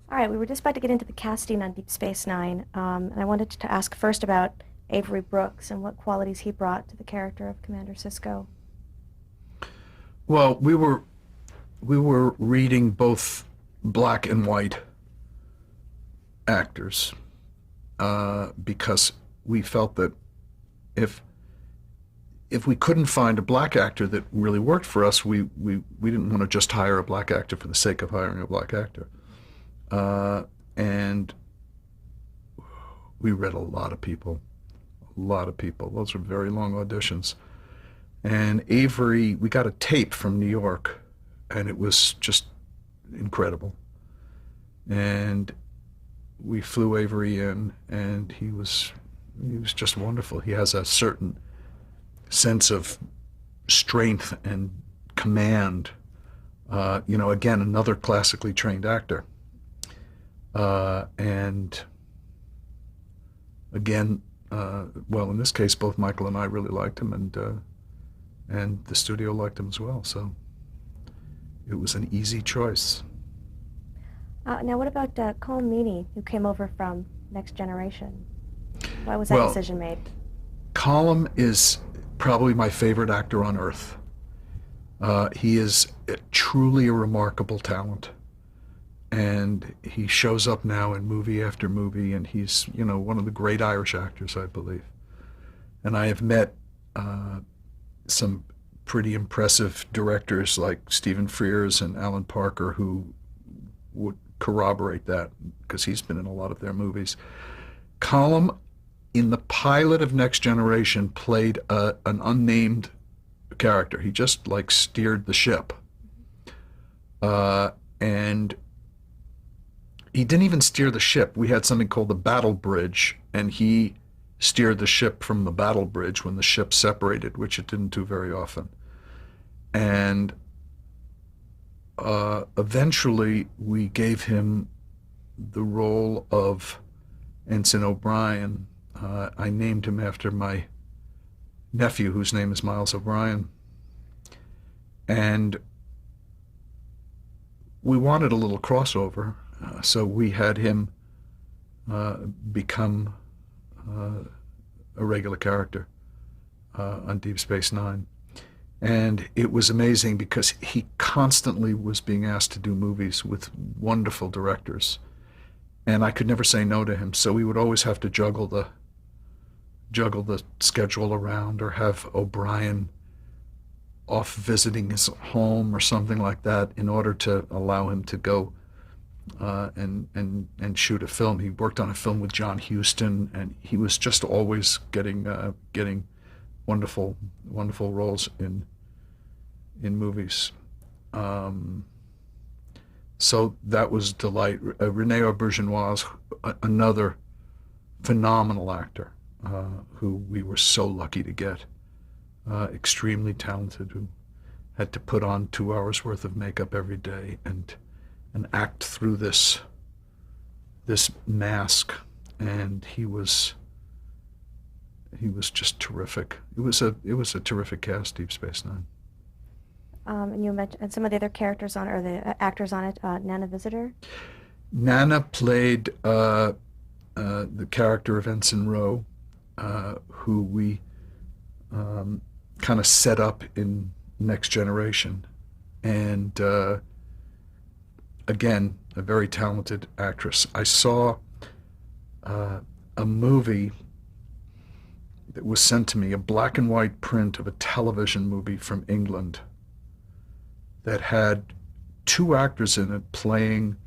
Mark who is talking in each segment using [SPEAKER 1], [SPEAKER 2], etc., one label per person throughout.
[SPEAKER 1] All right, we were just about to get into the casting on Deep Space Nine, and I wanted to ask first about Avery Brooks and what qualities he brought to the character of Commander Sisko.
[SPEAKER 2] Well, we were reading both black and white actors because we felt that if if we couldn't find a black actor that really worked for us, we didn't want to just hire a black actor for the sake of hiring a black actor. And we read a lot of people, a lot of people. Those were very long auditions. And Avery, we got a tape from New York, and it was just incredible. And we flew Avery in, and he was just wonderful. He has a certain sense of strength and command. Again, another classically trained actor. And again, well, in this case, both Michael and I really liked him, and the studio liked him as well. So it was an easy choice.
[SPEAKER 1] Now, what about Colm Meaney, who came over from Next Generation? Why was that
[SPEAKER 2] Well,
[SPEAKER 1] decision made?
[SPEAKER 2] Colm is probably my favorite actor on earth. He is truly a remarkable talent, and he shows up now in movie after movie, and he's one of the great Irish actors, I believe. And I have met some pretty impressive directors like Stephen Frears and Alan Parker who would corroborate that because he's been in a lot of their movies. Colm, in the pilot of Next Generation, played an unnamed character. He just like steered the ship. And he didn't even steer the ship. We had something called the battle bridge, and he steered the ship from the battle bridge when the ship separated, which it didn't do very often. And eventually we gave him the role of Ensign O'Brien. I named him after my nephew, whose name is Miles O'Brien. And we wanted a little crossover, so we had him become a regular character on Deep Space Nine. And it was amazing because he constantly was being asked to do movies with wonderful directors. And I could never say no to him, so we would always have to juggle the schedule around or have O'Brien off visiting his home or something like that in order to allow him to go and shoot a film. He worked on a film with John Huston, and he was just always getting wonderful roles in movies. So that was delight. Rene Auberginois, another phenomenal actor who we were so lucky to get. Extremely talented, who had to put on 2 hours worth of makeup every day and act through this mask, and he was just terrific. It was a terrific cast, Deep Space Nine.
[SPEAKER 1] And you mentioned some of the other characters on, or the actors on it. Nana Visitor.
[SPEAKER 2] Nana played the character of Ensign Rowe, who we kind of set up in Next Generation, and again, a very talented actress. I saw a movie that was sent to me, a black and white print of a television movie from England that had two actors in it playing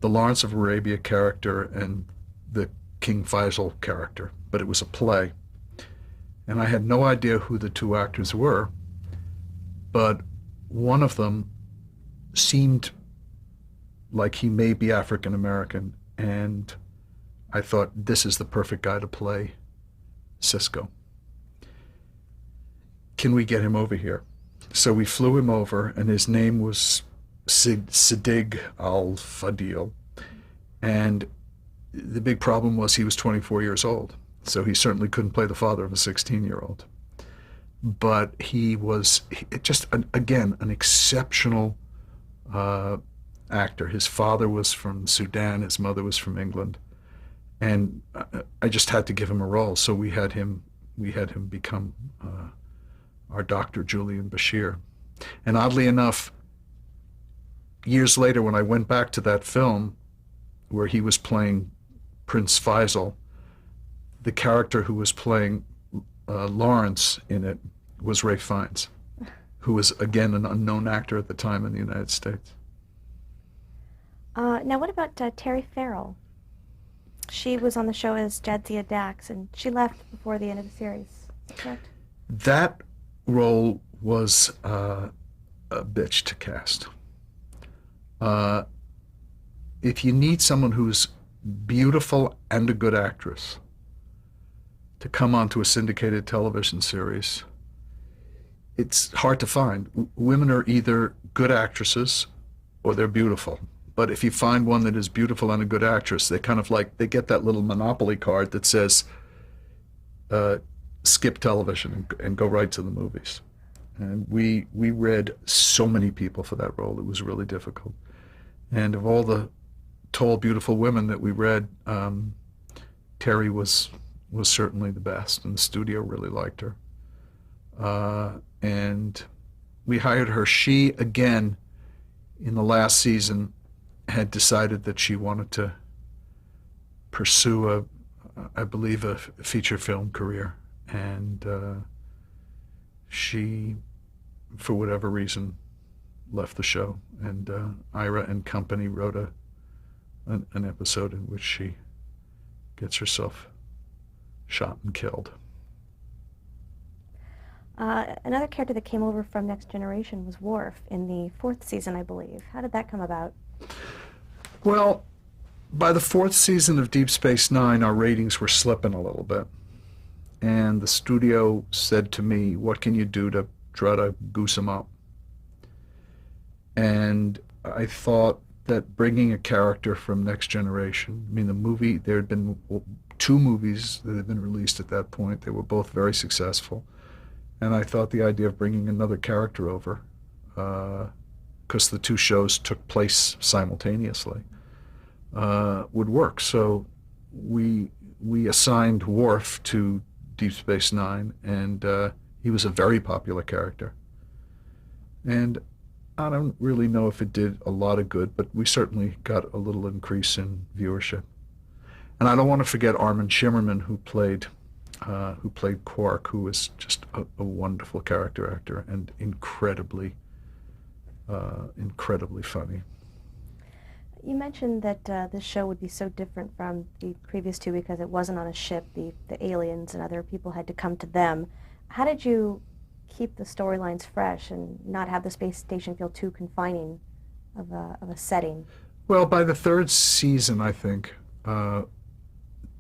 [SPEAKER 2] the Lawrence of Arabia character and the King Faisal character, but it was a play. And I had no idea who the two actors were, but one of them seemed like he may be African American, and I thought, this is the perfect guy to play Sisko. Can we get him over here? So we flew him over, and his name was Siddig Al-Fadil. And the big problem was he was 24 years old, so he certainly couldn't play the father of a 16-year-old. But he was just, again, an exceptional actor. His father was from Sudan, his mother was from England, and I just had to give him a role. So we had him become our Dr. Julian Bashir. And oddly enough, years later, when I went back to that film where he was playing Prince Faisal, the character who was playing Lawrence in it was Ralph Fiennes, who was, again, an unknown actor at the time in the United States.
[SPEAKER 1] Now, what about Terry Farrell? She was on the show as Jadzia Dax, and she left before the end of the series. Is that correct?
[SPEAKER 2] That role was a bitch to cast. Uh, if you need someone who's beautiful and a good actress to come onto a syndicated television series, it's hard to find. Women are either good actresses or they're beautiful. But if you find one that is beautiful and a good actress, they kind of like, they get that little Monopoly card that says, skip television and go right to the movies. And we read so many people for that role. It was really difficult. And of all the tall, beautiful women that we read, Terry was certainly the best, and the studio really liked her. And we hired her. She, again, in the last season, had decided that she wanted to pursue I believe, a feature film career. And she, for whatever reason, left the show. And Ira and company wrote an episode in which she gets herself shot and killed.
[SPEAKER 1] Another character that came over from Next Generation was Worf in the fourth season, I believe. How did that come about?
[SPEAKER 2] Well, by the fourth season of Deep Space Nine, our ratings were slipping a little bit. And the studio said to me, what can you do to try to goose them up? And I thought that bringing a character from Next Generation, I mean, the movie, there had been two movies that had been released at that point. They were both very successful. And I thought the idea of bringing another character over, because the two shows took place simultaneously, would work. So we assigned Worf to Deep Space Nine, and he was a very popular character. And I don't really know if it did a lot of good, but we certainly got a little increase in viewership. And I don't want to forget Armin Shimmerman, who played Quark, who was just a wonderful character actor and incredibly funny.
[SPEAKER 1] You mentioned that this show would be so different from the previous two because it wasn't on a ship. The aliens and other people had to come to them. How did you keep the storylines fresh and not have the space station feel too confining of a setting?
[SPEAKER 2] Well, by the third season, I think,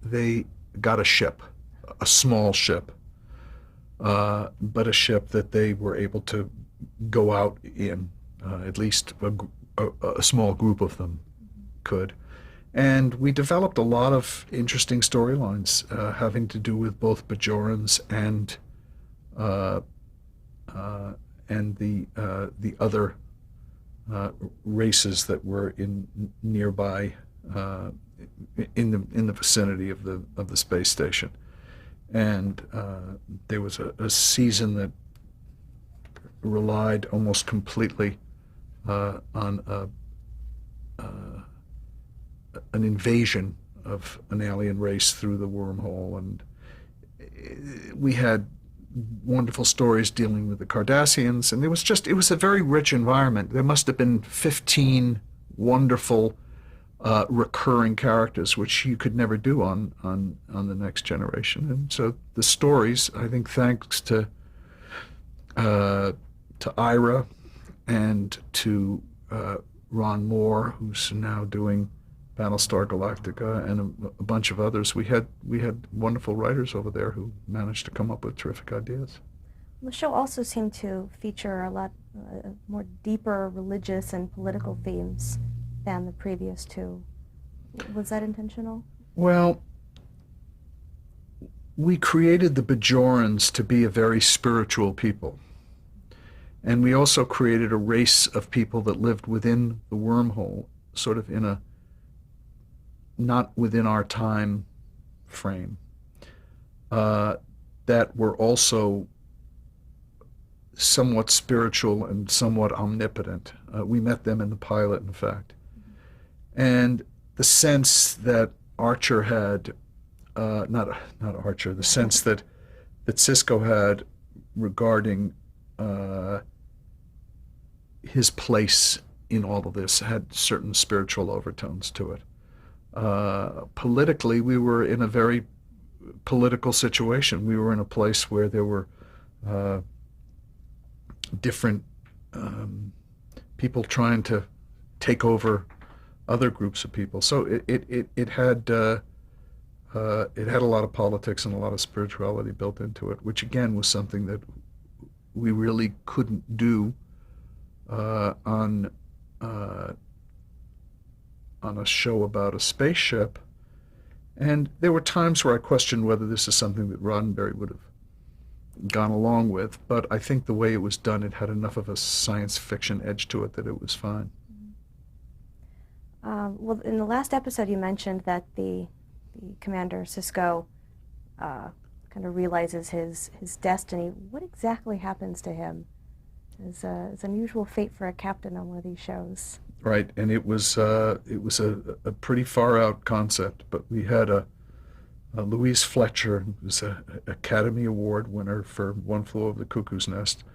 [SPEAKER 2] they got a ship, a small ship, but a ship that they were able to go out in. At least a small group of them could. And we developed a lot of interesting storylines having to do with both Bajorans and the other races that were in nearby in the vicinity of the space station. And there was a season that relied almost completely on an invasion of an alien race through the wormhole, and we had wonderful stories dealing with the Cardassians, and it was a very rich environment. There must have been 15 wonderful recurring characters, which you could never do on the Next Generation. And so the stories, I think, thanks to Ira and to Ron Moore, who's now doing Battlestar Galactica, and a bunch of others. We had wonderful writers over there who managed to come up with terrific ideas.
[SPEAKER 1] The show also seemed to feature a lot more deeper religious and political themes than the previous two. Was that intentional?
[SPEAKER 2] Well, we created the Bajorans to be a very spiritual people. And we also created a race of people that lived within the wormhole, sort of in a not within our time frame, uh, that were also somewhat spiritual and somewhat omnipotent. We met them in the pilot, in fact. And the sense that Archer had, not Archer, the sense that Cisco had regarding his place in all of this had certain spiritual overtones to it. Politically, we were in a very political situation. We were in a place where there were uh, different people trying to take over other groups of people. So it had a lot of politics and a lot of spirituality built into it, which again was something that we really couldn't do on on a show about a spaceship. And there were times where I questioned whether this is something that Roddenberry would have gone along with, but I think the way it was done, it had enough of a science fiction edge to it that it was fine.
[SPEAKER 1] Well, in the last episode, you mentioned that the commander Cisco kind of realizes his destiny. What exactly happens to him? It's unusual fate for a captain on one of these shows.
[SPEAKER 2] Right, and it was a pretty far out concept, but we had a Louise Fletcher, who was a Academy Award winner for One Flew Over the Cuckoo's Nest,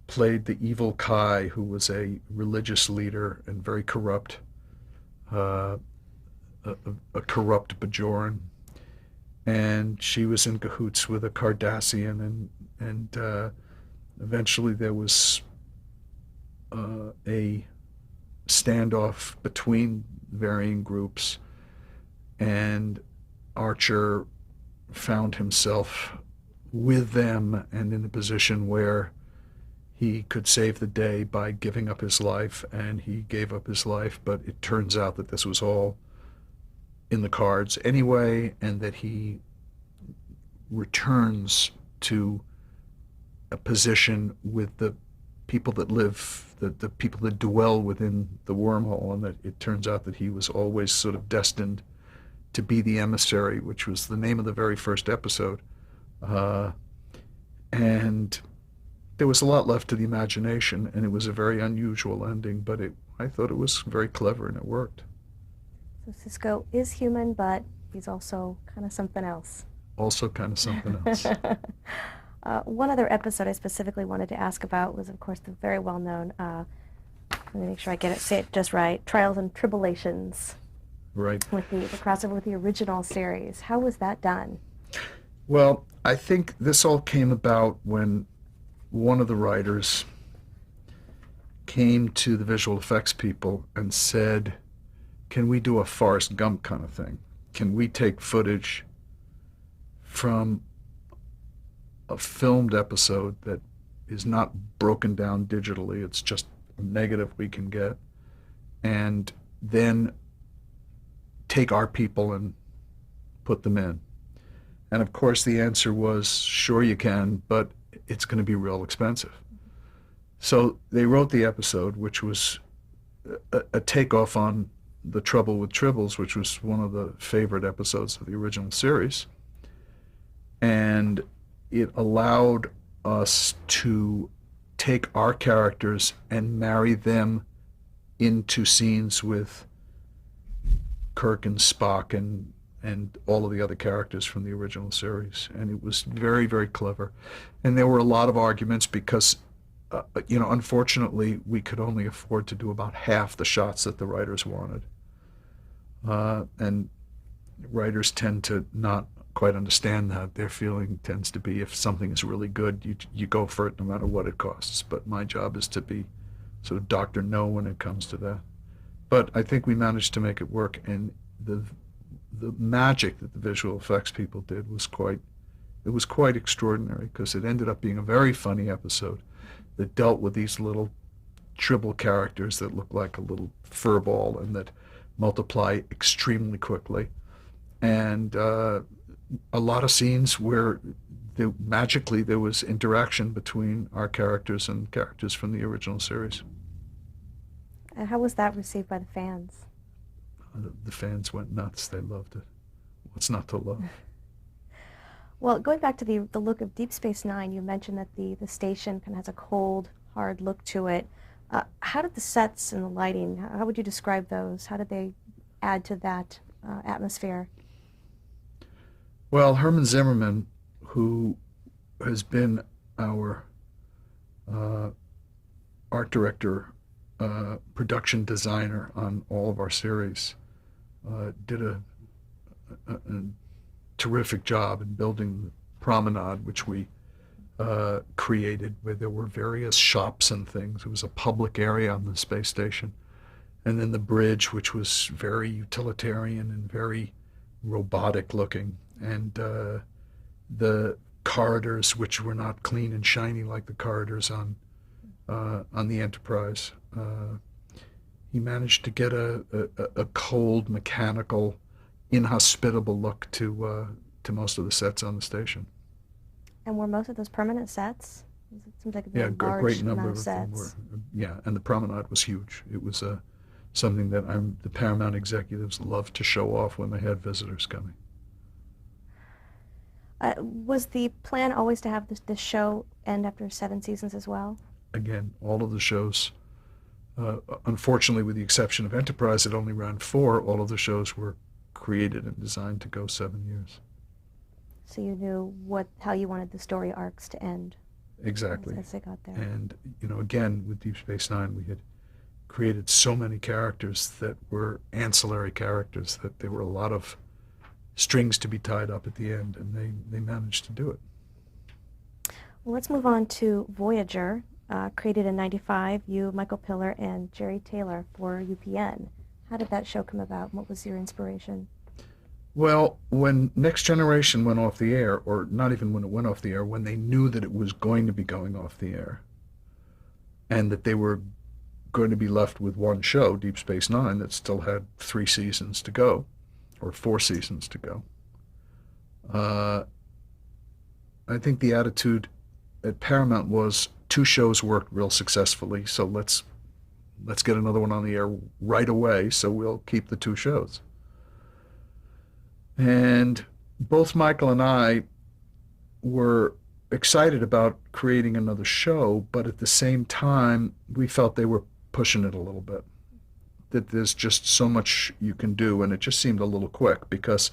[SPEAKER 2] played the evil Kai, who was a religious leader and very corrupt, uh, a corrupt Bajoran, and she was in cahoots with a Cardassian, and eventually there was a standoff between varying groups, and Archer found himself with them and in a position where he could save the day by giving up his life, and he gave up his life, but it turns out that this was all in the cards anyway, and that he returns to a position with the people that live, the people that dwell within the wormhole, and that it turns out that he was always sort of destined to be the emissary, which was the name of the very first episode. Uh, and there was a lot left to the imagination, and it was a very unusual ending, but I thought it was very clever and it worked.
[SPEAKER 1] So Cisco is human, but he's also kind of something else.
[SPEAKER 2] Also kind of something else.
[SPEAKER 1] One other episode I specifically wanted to ask about was, of course, the very well-known, let me make sure say it just right, Trials and Tribulations.
[SPEAKER 2] Right.
[SPEAKER 1] With the crossover with the original series. How was that done?
[SPEAKER 2] Well, I think this all came about when one of the writers came to the visual effects people and said, can we do a Forrest Gump kind of thing? Can we take footage from a filmed episode that is not broken down digitally, it's just a negative we can get, and then take our people and put them in? And of course the answer was, sure you can, but it's going to be real expensive. So they wrote the episode, which was a takeoff on The Trouble with Tribbles, which was one of the favorite episodes of the original series. And it allowed us to take our characters and marry them into scenes with Kirk and Spock and all of the other characters from the original series. And it was very, very clever. And there were a lot of arguments because, unfortunately, we could only afford to do about half the shots that the writers wanted. And writers tend to not quite understand that. Their feeling tends to be, if something is really good, you go for it no matter what it costs. But my job is to be sort of Dr. No when it comes to that. But I think we managed to make it work, and the magic that the visual effects people did was quite extraordinary, because it ended up being a very funny episode that dealt with these little tribble characters that look like a little fur ball and that multiply extremely quickly, and a lot of scenes where magically there was interaction between our characters and characters from the original series.
[SPEAKER 1] How was that received by the fans?
[SPEAKER 2] The fans went nuts. They loved it. What's not to love?
[SPEAKER 1] Well, going back to the look of Deep Space Nine, you mentioned that the station kind of has a cold, hard look to it. How did the sets and the lighting, how would you describe those? How did they add to that atmosphere?
[SPEAKER 2] Well, Herman Zimmerman, who has been our uh, art director, production designer on all of our series, did a terrific job in building the promenade, which we created, where there were various shops and things. It was a public area on the space station. And then the bridge, which was very utilitarian and very robotic looking. And the corridors, which were not clean and shiny like the corridors on the Enterprise. He managed to get a cold, mechanical, inhospitable look to most of the sets on the station.
[SPEAKER 1] And were most of those permanent sets? It seems like a
[SPEAKER 2] Yeah,
[SPEAKER 1] very
[SPEAKER 2] a
[SPEAKER 1] large
[SPEAKER 2] great number
[SPEAKER 1] amount of
[SPEAKER 2] of them were.
[SPEAKER 1] sets.
[SPEAKER 2] Yeah, and the promenade was huge. It was something that the Paramount executives loved to show off when they had visitors coming.
[SPEAKER 1] Was the plan always to have this show end after 7 seasons as well?
[SPEAKER 2] Again, all of the shows, unfortunately, with the exception of Enterprise, it only ran 4. All of the shows were created and designed to go 7 years.
[SPEAKER 1] So you knew how you wanted the story arcs to end
[SPEAKER 2] Exactly.
[SPEAKER 1] as they got there.
[SPEAKER 2] And, again, with Deep Space Nine, we had created so many characters that were ancillary characters that there were a lot of strings to be tied up at the end, and they managed to do it.
[SPEAKER 1] Well, let's move on to Voyager, created in '95. You, Michael Piller, and Jerry Taylor for UPN. How did that show come about? What was your inspiration?
[SPEAKER 2] Well, when Next Generation went off the air, or not even when it went off the air, when they knew that it was going to be going off the air, and that they were going to be left with one show, Deep Space Nine, that still had 3 seasons to go, or 4 seasons to go, I think the attitude at Paramount was 2 shows worked real successfully, so let's get another one on the air right away, so we'll keep the 2 shows. And both Michael and I were excited about creating another show, but at the same time, we felt they were pushing it a little bit. That there's just so much you can do, and it just seemed a little quick because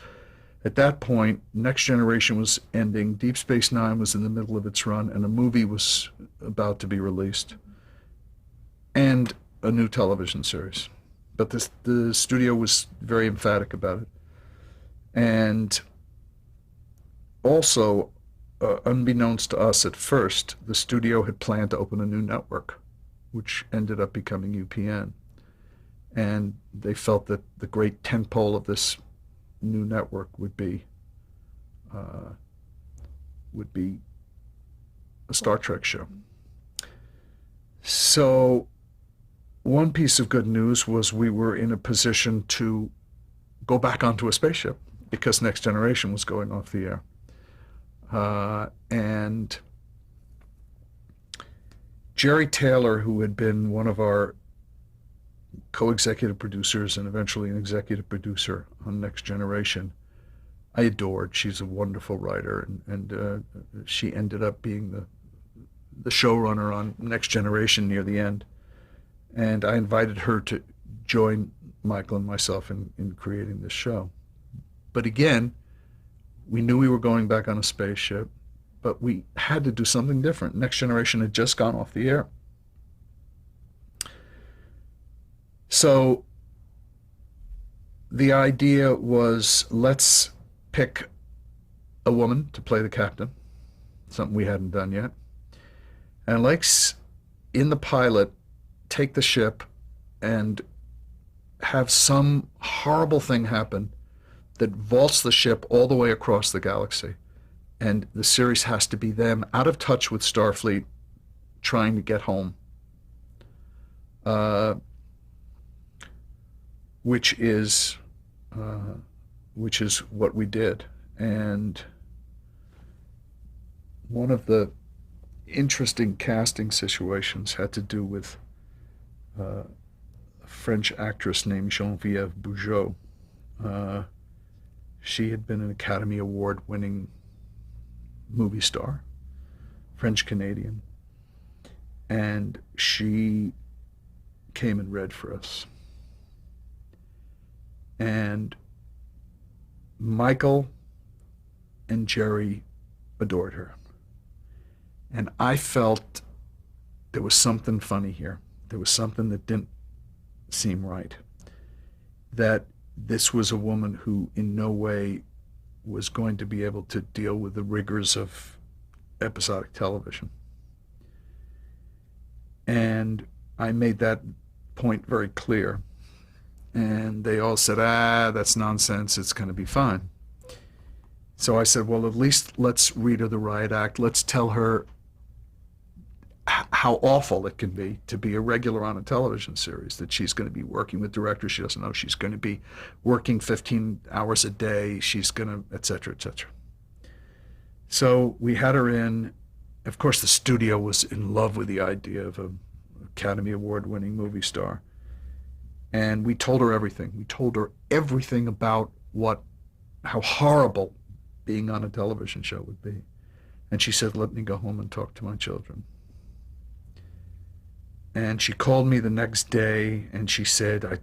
[SPEAKER 2] at that point, Next Generation was ending, Deep Space Nine was in the middle of its run, and a movie was about to be released, and a new television series. But the studio was very emphatic about it. And also, unbeknownst to us at first, the studio had planned to open a new network, which ended up becoming UPN. And they felt that the great tentpole of this new network would be a Star Trek show. So one piece of good news was we were in a position to go back onto a spaceship because Next Generation was going off the air. And Jerry Taylor, who had been one of our co-executive producers and eventually an executive producer on Next Generation, I adored. She's a wonderful writer, and she ended up being the showrunner on Next Generation near the end. And I invited her to join Michael and myself in creating this show. But again, we knew we were going back on a spaceship, but we had to do something different. Next Generation had just gone off the air. So the idea was, let's pick a woman to play the captain, something we hadn't done yet. And let's, in the pilot, take the ship and have some horrible thing happen that vaults the ship all the way across the galaxy. And the series has to be them out of touch with Starfleet, trying to get home. Which is what we did. And one of the interesting casting situations had to do with a French actress named Geneviève Bujold. Uh, she had been an Academy Award winning movie star, French Canadian, and she came and read for us. And Michael and Jerry adored her. And I felt there was something funny here. There was something that didn't seem right. That this was a woman who in no way was going to be able to deal with the rigors of episodic television. And I made that point very clear. And they all said, that's nonsense. It's going to be fine. So I said, well, at least let's read her the riot act. Let's tell her how awful it can be to be a regular on a television series, that she's going to be working with directors she doesn't know. She's going to be working 15 hours a day. She's going to, et cetera, et cetera. So we had her in. Of course, the studio was in love with the idea of an Academy Award winning movie star. And we told her everything. We told her everything about how horrible being on a television show would be. And she said, let me go home and talk to my children. And she called me the next day and she said,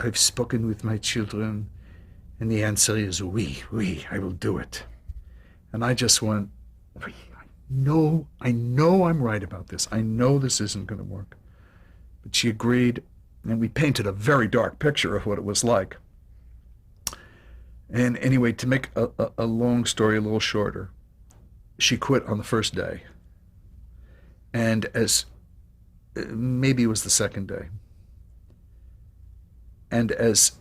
[SPEAKER 2] I've spoken with my children and the answer is oui, I will do it. And I just went, I know I'm right about this. I know this isn't going to work. But she agreed, and we painted a very dark picture of what it was like. And anyway, to make a long story a little shorter, she quit on the first day. And maybe it was the second day. And as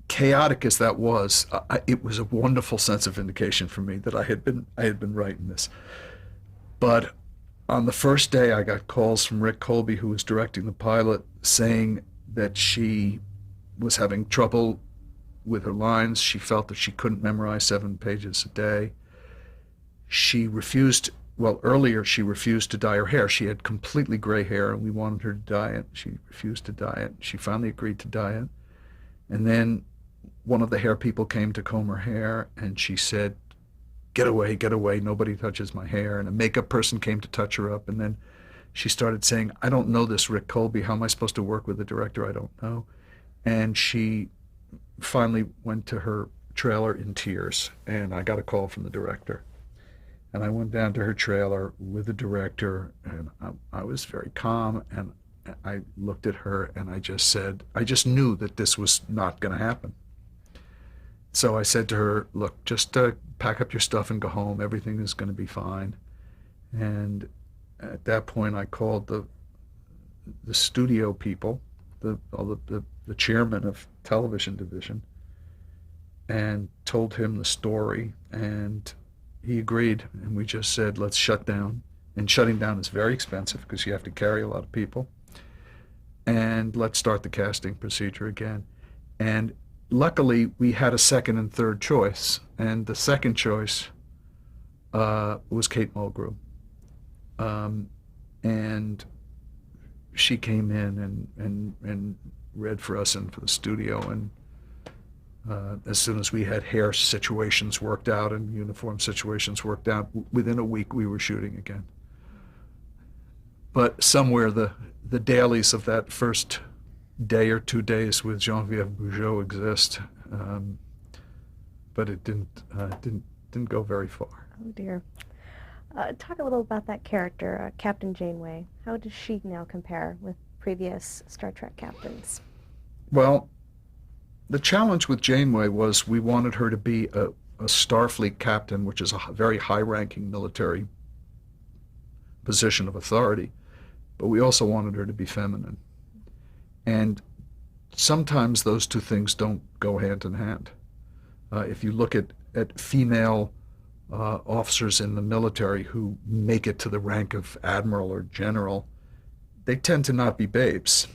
[SPEAKER 2] chaotic as that was, it was a wonderful sense of vindication for me that I had been right in this. But on the first day, I got calls from Rick Colby, who was directing the pilot, saying that she was having trouble with her lines. She felt that she couldn't memorize 7 pages a day. She refused, earlier she refused to dye her hair. She had completely gray hair and we wanted her to dye it. She refused to dye it. She finally agreed to dye it. And then one of the hair people came to comb her hair and she said, get away, nobody touches my hair. And a makeup person came to touch her up. And then she started saying, I don't know this Rick Colby. How am I supposed to work with the director? I don't know. And she finally went to her trailer in tears. And I got a call from the director. And I went down to her trailer with the director, and I was very calm, and I looked at her, and I just said, I just knew that this was not going to happen. So I said to her, look, just pack up your stuff and go home. Everything is going to be fine. And at that point, I called the studio people, the chairman of television division, and told him the story, and he agreed, and we just said, let's shut down. And shutting down is very expensive because you have to carry a lot of people. And let's start the casting procedure again. And luckily, we had a second and third choice. And the second choice was Kate Mulgrew. And she came in and read for us and for the studio. And as soon as we had hair situations worked out and uniform situations worked out, within a week we were shooting again. But somewhere the dailies of that first day or 2 days with Geneviève Bujold exist, but it didn't go very far.
[SPEAKER 1] Oh dear. Talk a little about that character, Captain Janeway. How does she now compare with previous Star Trek captains?
[SPEAKER 2] Well, the challenge with Janeway was we wanted her to be a Starfleet captain, which is a very high-ranking military position of authority, but we also wanted her to be feminine. And sometimes those two things don't go hand in hand. If you look at female officers in the military who make it to the rank of admiral or general, they tend to not be babes.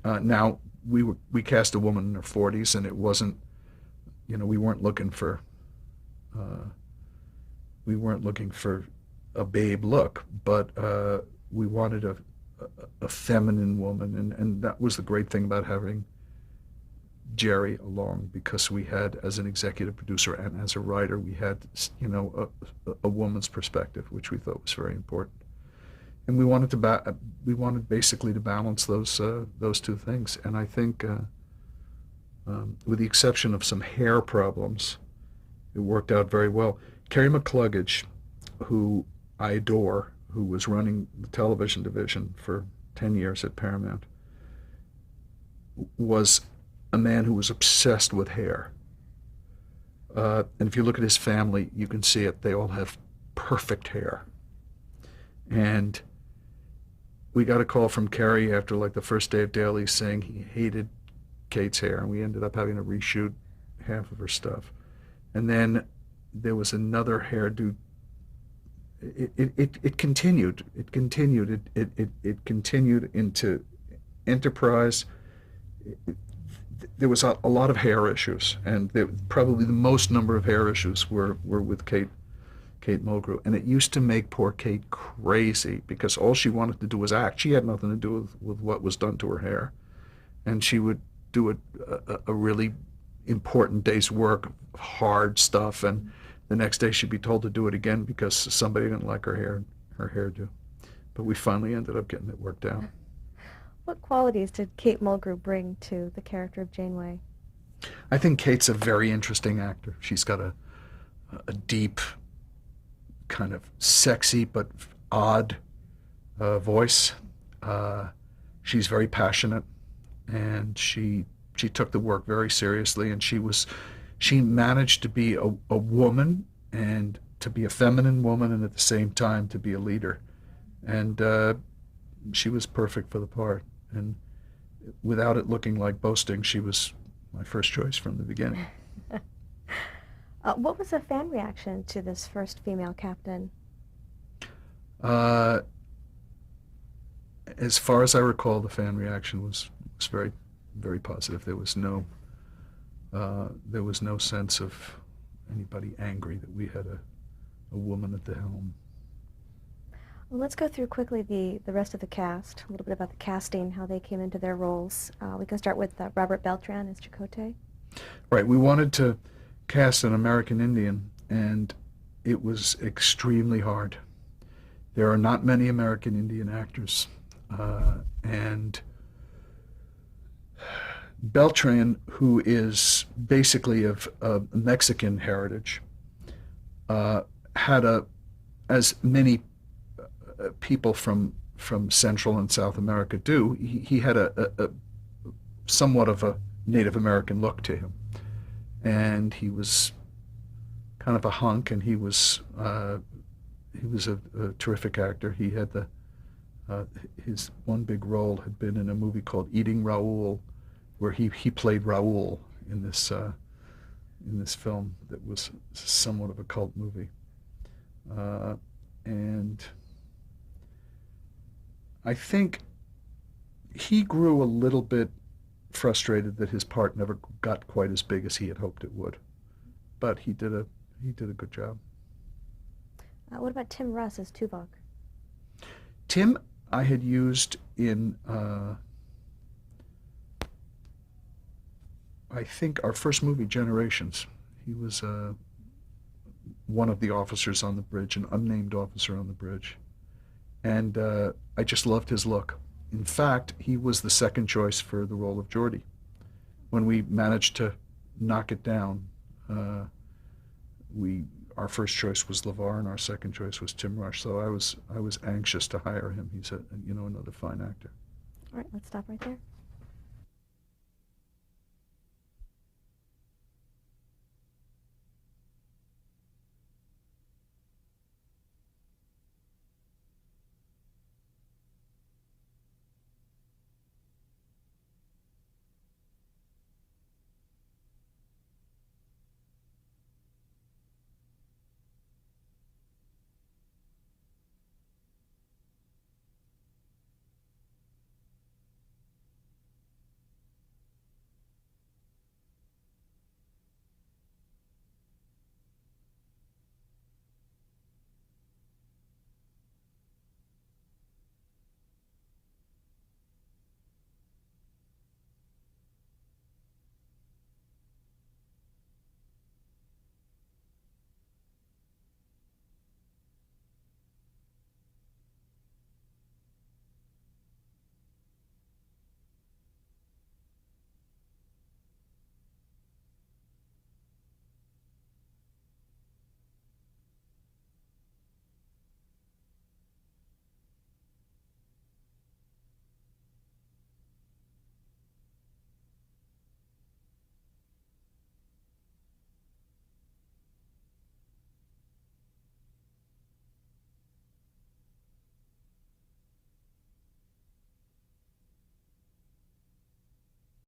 [SPEAKER 2] Now, we cast a woman in her 40s, and it wasn't, we weren't looking for a babe look, but we wanted a feminine woman, and that was the great thing about having Jerry along, because we had, as an executive producer and as a writer, we had, a woman's perspective, which we thought was very important. And we wanted basically to balance those two things. And I think, with the exception of some hair problems, it worked out very well. Carrie McCluggage, who I adore, who was running the television division for 10 years at Paramount, was a man who was obsessed with hair. And if you look at his family, you can see it. They all have perfect hair. And we got a call from Carrie after like the first day of dailies saying he hated Kate's hair, and we ended up having to reshoot half of her stuff. And then there was another hairdo. It continued. It continued. It continued into Enterprise. There was a lot of hair issues, and probably the most number of hair issues were with Kate Mulgrew, and it used to make poor Kate crazy because all she wanted to do was act. She had nothing to do with what was done to her hair, and she would do a really important day's work, hard stuff, and the next day she'd be told to do it again because somebody didn't like her hairdo. But we finally ended up getting it worked out.
[SPEAKER 1] What qualities did Kate Mulgrew bring to the character of Janeway?
[SPEAKER 2] I think Kate's a very interesting actor. She's got a deep, kind of sexy but odd voice. She's very passionate, and she took the work very seriously, and she managed to be a woman, and to be a feminine woman, and at the same time to be a leader. And she was perfect for the part. And without it looking like boasting, she was my first choice from the beginning.
[SPEAKER 1] What was the fan reaction to this first female captain?
[SPEAKER 2] Uh, as far as I recall, the fan reaction was very, very positive. There was no sense of anybody angry that we had a woman at the helm.
[SPEAKER 1] Well, let's go through quickly the rest of the cast, a little bit about the casting, how they came into their roles. We can start with Robert Beltran as Chakotay.
[SPEAKER 2] Right, we wanted to cast an American Indian, and it was extremely hard. There are not many American Indian actors, and Beltran, who is basically of Mexican heritage, had as many people from Central and South America do. He had a somewhat of a Native American look to him, and he was kind of a hunk, and he was a terrific actor. He had his one big role had been in a movie called Eating Raoul, where he played Raoul in this film that was somewhat of a cult movie, and I think he grew a little bit frustrated that his part never got quite as big as he had hoped it would, but he did a good job.
[SPEAKER 1] What about Tim Russ as Tuvok?
[SPEAKER 2] Tim, I had used in I think our first movie, Generations. He was one of the officers on the bridge, an unnamed officer on the bridge, and I just loved his look. In fact, he was the second choice for the role of Geordi. When we managed to knock it down, our first choice was LeVar, and our second choice was Tim Rush. So I was anxious to hire him. He's another fine actor.
[SPEAKER 1] All right, let's stop right there.